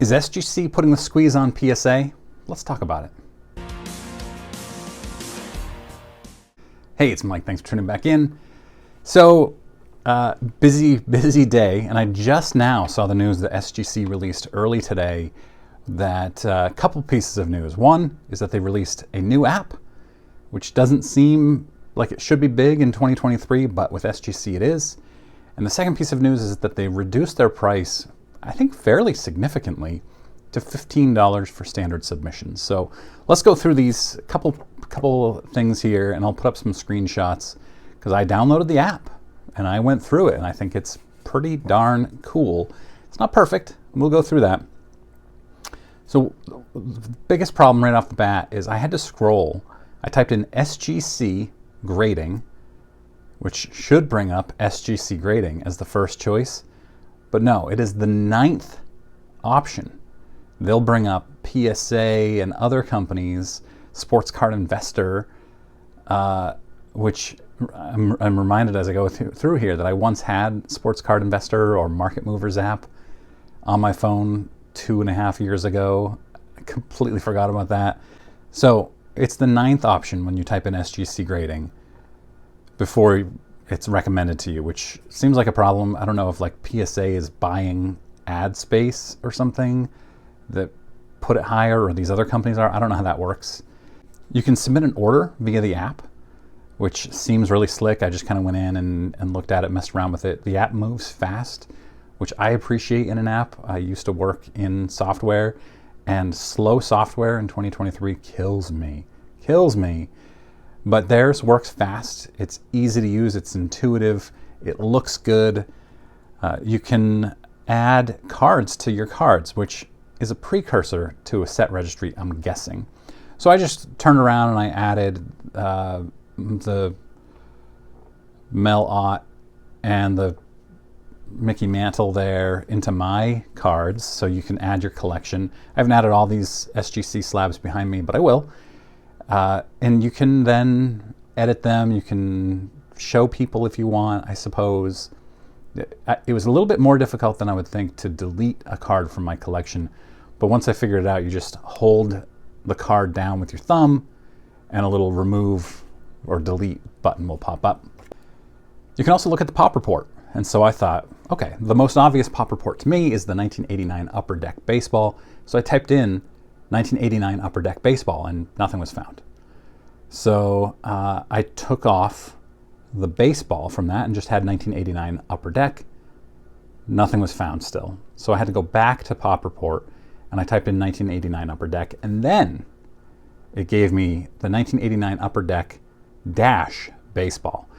Is SGC putting the squeeze on PSA? Let's talk about it. Hey, it's Mike. Thanks for tuning back in. So, busy day, and I just now saw the news that SGC released early today that a couple pieces of news. One is that they released a new app, which doesn't seem like it should be big in 2023, but with SGC it is. And the second piece of news is that they reduced their price, I think fairly significantly, to $15 for standard submissions. So let's go through these couple things here, and I'll put up some screenshots because I downloaded the app and I went through it, and I think it's pretty darn cool. It's not perfect, and we'll go through that. So the biggest problem right off the bat is I had to scroll. I typed in SGC Grading, which should bring up SGC Grading as the first choice, but no, it is the 9th option. They'll bring up PSA and other companies, Sports Card Investor, which I'm reminded as I go through here that I once had Sports Card Investor or Market Movers app on my phone 2.5 years ago. I completely forgot about that. So it's the 9th option when you type in SGC Grading before it's recommended to you, which seems like a problem. I don't know if like PSA is buying ad space or something that put it higher, or these other companies are. I don't know how that works. You can submit an order via the app, which seems really slick. I just kind of went in and looked at it, messed around with it. The app moves fast, which I appreciate in an app. I used to work in software, and slow software in 2023 kills me. But theirs works fast. It's easy to use. It's intuitive. It looks good. You can add cards to your cards, which is a precursor to a set registry, I'm guessing. So I just turned around and I added the Mel Ott and the Mickey Mantle there into my cards, so you can add your collection. I haven't added all these SGC slabs behind me, but I will. And you can then edit them. You can show people if you want, I suppose. It was a little bit more difficult than I would think to delete a card from my collection, but once I figured it out, you just hold the card down with your thumb and a little remove or delete button will pop up. You can also look at the pop report. And so I thought, okay, the most obvious pop report to me is the 1989 Upper Deck Baseball. So I typed in 1989 Upper Deck Baseball and nothing was found. So I took off the baseball from that and just had 1989 Upper Deck. Nothing was found still. So I had to go back to pop report and I typed in 1989 Upper Deck, and then it gave me the 1989 Upper Deck dash baseball.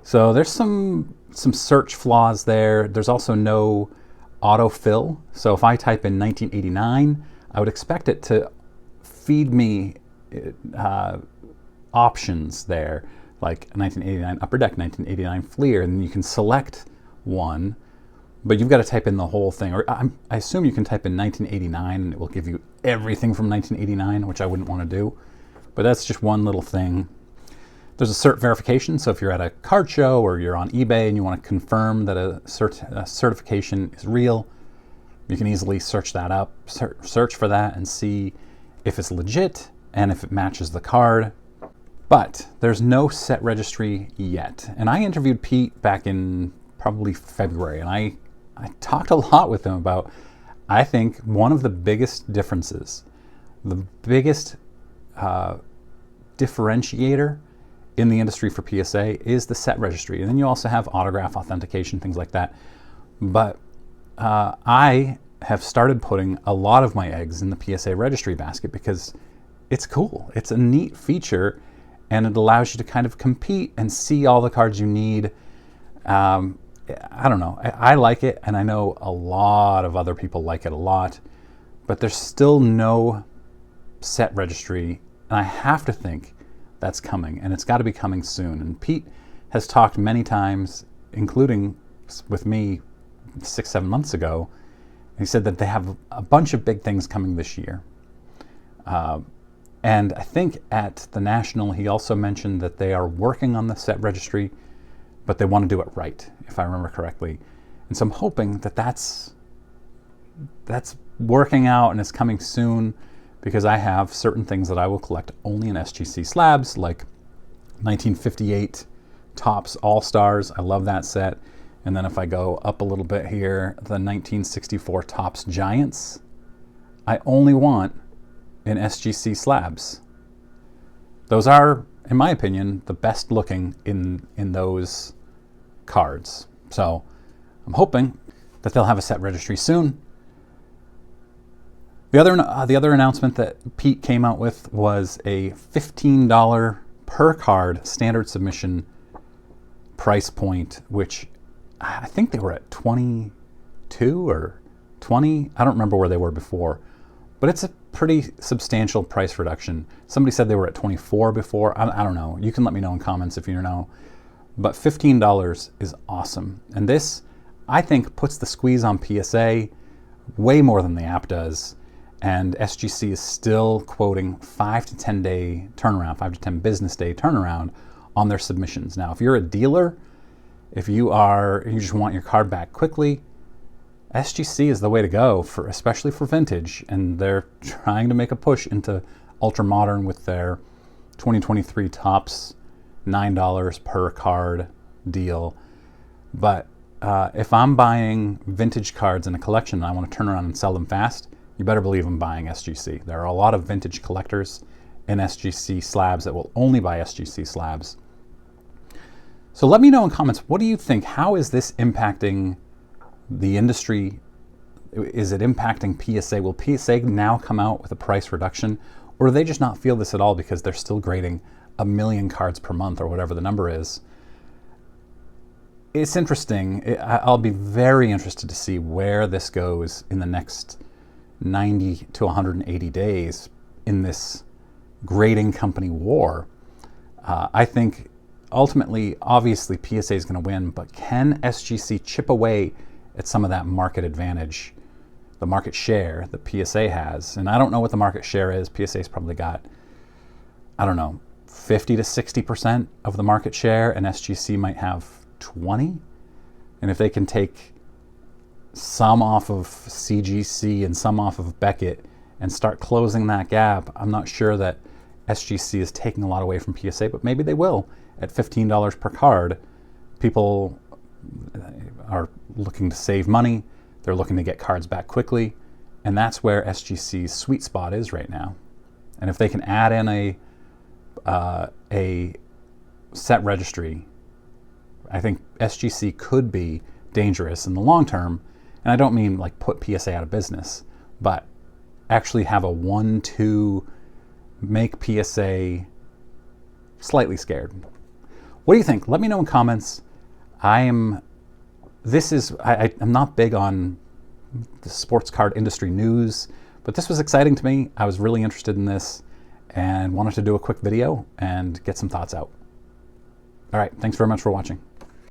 So there's some search flaws there. There's also no autofill. So if I type in 1989, I would expect it to feed me options there, like 1989 Upper Deck, 1989 Fleer, and you can select one, but you've got to type in the whole thing. Or I assume you can type in 1989 and it will give you everything from 1989, which I wouldn't want to do. But that's just one little thing. There's a cert verification, so if you're at a card show or you're on eBay and you want to confirm that a certification is real, you can easily search that up, search for that and see if it's legit and if it matches the card. But there's no set registry yet. And I interviewed Pete back in probably February, and I talked a lot with him about, I think, one of the biggest differences, the biggest differentiator in the industry for PSA is the set registry. And then you also have autograph authentication, things like that. But I have started putting a lot of my eggs in the PSA registry basket because it's cool. It's a neat feature, and it allows you to kind of compete and see all the cards you need. I don't know. I like it, and I know a lot of other people like it a lot, but there's still no set registry, and I have to think that's coming, and it's got to be coming soon. And Pete has talked many times, including with me 6-7 months ago. He said that they have a bunch of big things coming this year. And I think at the National, he also mentioned that they are working on the set registry, but they want to do it right, if I remember correctly. And so I'm hoping that that's that's working out and is coming soon because I have certain things that I will collect only in SGC slabs, like 1958 Topps All-Stars. I love that set. And then if I go up a little bit here, the 1964 Topps Giants, I only want in SGC slabs. Those are, in my opinion, the best looking in those cards. So I'm hoping that they'll have a set registry soon. The other announcement that Pete came out with was a $15 per card standard submission price point, which I think they were at 22 or 20. I don't remember where they were before, but it's a pretty substantial price reduction. Somebody said they were at 24 before. I don't know. You can let me know in comments if you know. But $15 is awesome. And this, I think, puts the squeeze on PSA way more than the app does. And SGC is still quoting 5 to 10 day turnaround, 5 to 10 business day turnaround on their submissions. Now, if you're a dealer, if you just want your card back quickly, SGC is the way to go, especially for vintage. And they're trying to make a push into ultra modern with their 2023 Topps $9 per card deal. But if I'm buying vintage cards in a collection and I want to turn around and sell them fast, you better believe I'm buying SGC. There are a lot of vintage collectors in SGC slabs that will only buy SGC slabs. So let me know in comments, what do you think? How is this impacting the industry? Is it impacting PSA? Will PSA now come out with a price reduction? Or do they just not feel this at all because they're still grading 1 million cards per month or whatever the number is? It's interesting. I'll be very interested to see where this goes in the next 90 to 180 days in this grading company war. I think ultimately, obviously, PSA is going to win, but can SGC chip away at some of that market advantage, the market share that PSA has? And I don't know what the market share is. PSA's probably got, I don't know, 50 to 60% of the market share, and SGC might have 20. And if they can take some off of CGC and some off of Beckett and start closing that gap, I'm not sure that SGC is taking a lot away from PSA, but maybe they will. At $15 per card, people are looking to save money. They're looking to get cards back quickly, and that's where SGC's sweet spot is right now. And if they can add in a set registry, I think SGC could be dangerous in the long term. And I don't mean like put PSA out of business, but actually have a 1-2, make PSA slightly scared. What do you think? Let me know in comments. I'm not big on the sports card industry news, but this was exciting to me. I was really interested in this and wanted to do a quick video and get some thoughts out. All right, thanks very much for watching.